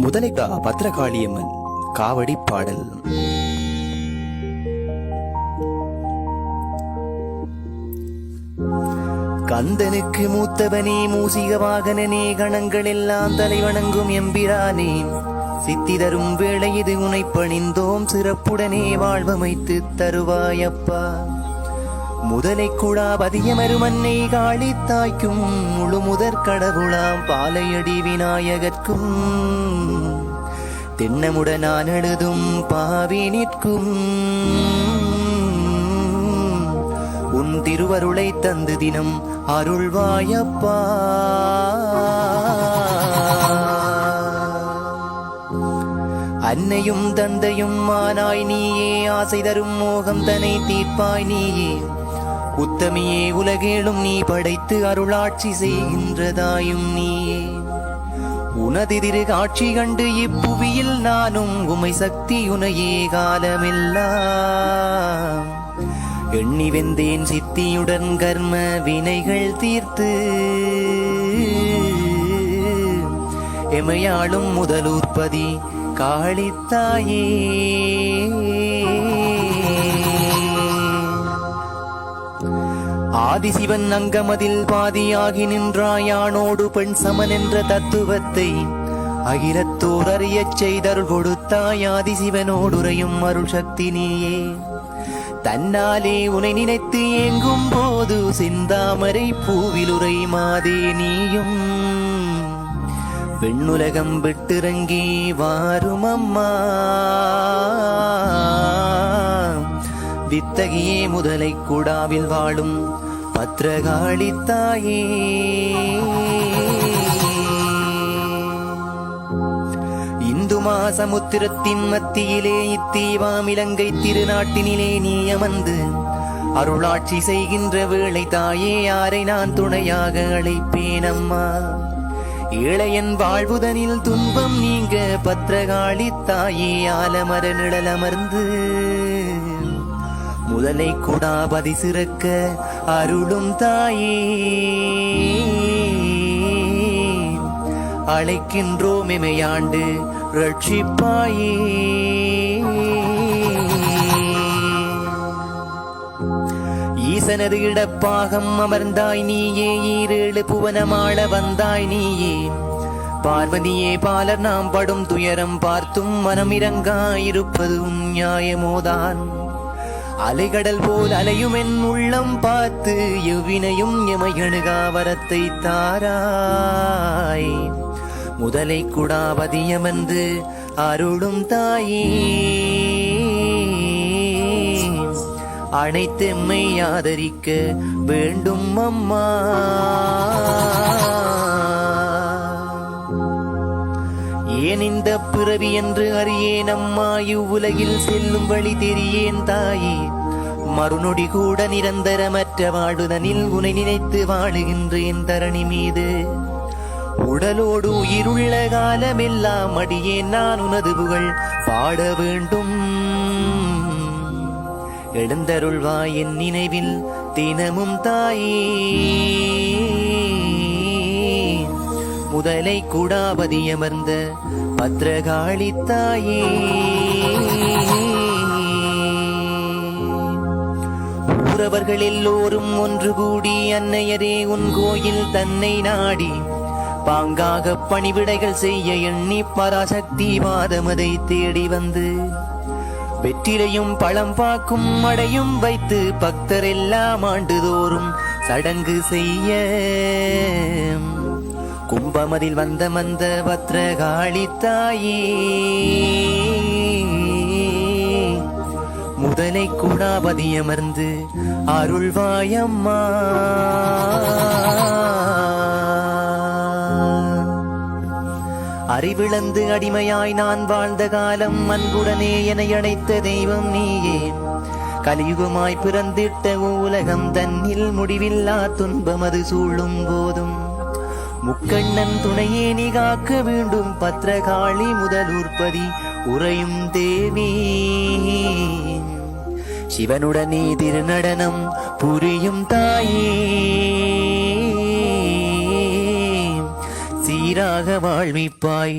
முதலைக்கா பத்ரகாளியம்மன் காவடி பாடல். கந்தனுக்கு மூத்தவனே, மூசிக வாகனனே, கணங்கள் எல்லாம் தலைவணங்கும் எம்பிரானே, சித்தி தரும் வேளை இது உனை பணிந்தோம், சிறப்புடனே வாழ்வமைத்து தருவாயப்பா. முதலை குழா பதியமருமன்னை காளித்தாய்க்கும், முழு முதற் கடவுளாம் பாலையடி விநாயகர்க்கும், தென்னமுடனான் எழுதும் பாவி நிற்கும், உன் திருவருளை தந்து தினம் அருள்வாயப்பா. அன்னையும் தந்தையும் மானாய் நீயே, ஆசை தரும் மோகம் தனை தீர்ப்பாய் நீயே, உத்தமியே உலகேளும் நீ படைத்து அருளாட்சி செய்கின்றதாயும் நீயே. உனது திரு காட்சி கண்டு இப்புவியில் நானும் உமை சக்தி உனையே காலமெல்லாம் எண்ணி வெந்தேன் சித்தியுடன் கர்ம வினைகள் தீர்த்து, எமையாளும் முதலூர்பதி காளித்தாயே. ஆதிசிவன் அங்கமதில் பாதியாகி நின்றாயானோடு பெண் சமன் என்ற தத்துவத்தை அகிலத்தோர் அறியச் செய்தருள் கொடுத்தாய். ஆதிசிவனோடுரையும் அருள் சக்தி நீயே, தன்னாலே உனை நினைத்து ஏங்கும் போது செந்தாமரை பூவிலுரை மாதே நீயும், பெண்ணுலகம் விட்டிறங்கி வாரும் அம்மா. வித்தகியே முதலை குடாவில் வாழும் பத்ரகாளித்தாயே. இந்து மாசமுத்திரத்தின் மத்தியிலே இத்தீவாம் இலங்கை திருநாட்டினிலே நீ அமர்ந்து அருளாட்சி செய்கின்ற வேளை தாயே, யாரை நான் துணையாக அழைப்பேன் அம்மா. ஏழையன் வாழ்வுதனில் துன்பம் நீங்க பத்ரகாளித்தாயே, ஆலமர நிழலமர்ந்து முதலை குடாபதி சிறக்க அருளும் தாயே. அழைக்கின்றோம் எமையாண்டு ரட்சிப்பாயே. ஈசனது இடப்பாகம் அமர்ந்தாய் நீயே, ஈரேழு புவனமாள வந்தாய் நீயே. பார்வதியே பாலர் நாம் படும் துயரம் பார்த்தும் மனமிரங்காயிருப்பது உன் நியாயமோதான். அலைகடல் போல் அலையும் என் உள்ளம் பார்த்து எவ்வினையும் எமையணுகா வரத்தை தாராய். முதலை குடாபதியமர்ந்து அருளும் தாயே, அனைத்தெம்மை ஆதரிக்க வேண்டும் அம்மா. ஏன் இந்த பிறவி என்று அறியேன் அம்மா, இவ்வுலகில் செல்லும் வழி தெரியேன் தாயே. மறுநொடி கூட நிரந்தரமற்ற வாழுதனில் உனை நினைத்து வாழுகின்றேன் தரணி மீது. உடலோடு உயிருள்ள காலமெல்லாம் அடியேன் நான் உனது புகழ் பாட வேண்டும். எழுந்தருள்வாய் என் நினைவில் தினமும் தாயே. முதலை குடாபதியமர்ந்த பத்ரகாளித்தாயே. ஊரவர்கள் எல்லோரும் ஒன்று கூடி அன்னையரே உன் கோயில் தன்னை நாடி பாங்காக பணிவிடைகள் செய்ய எண்ணி பராசக்தி வாதமதை தேடி வந்து வெற்றிலையும் பழம் பாக்கும் மடையும் வைத்து பக்தர் எல்லாம் ஆண்டுதோறும் சடங்கு செய்ய கும்பமதில் வந்த மந்த பத்ரகாளித்தாயே. முதலை குடாபதியமர்ந்து அருள்வாயம்மா. அறிவிழந்து அடிமையாய் நான் வாழ்ந்த காலம் அன்புடனே என அழைத்த தெய்வம் நீயே. கலியுகமாய் பிறந்திட்ட உலகம் தன்னில் முடிவில்லா துன்பம் அது சூழும் போதும் முக்கண்ணன் துணையே நீ காக்க வேண்டும். பத்ரகாளி முதலூர்பதி உறையும் தேவி, சிவனுடனே திருநடனம் புரியும் தாயே. சீராக வாழ்விப்பாய்.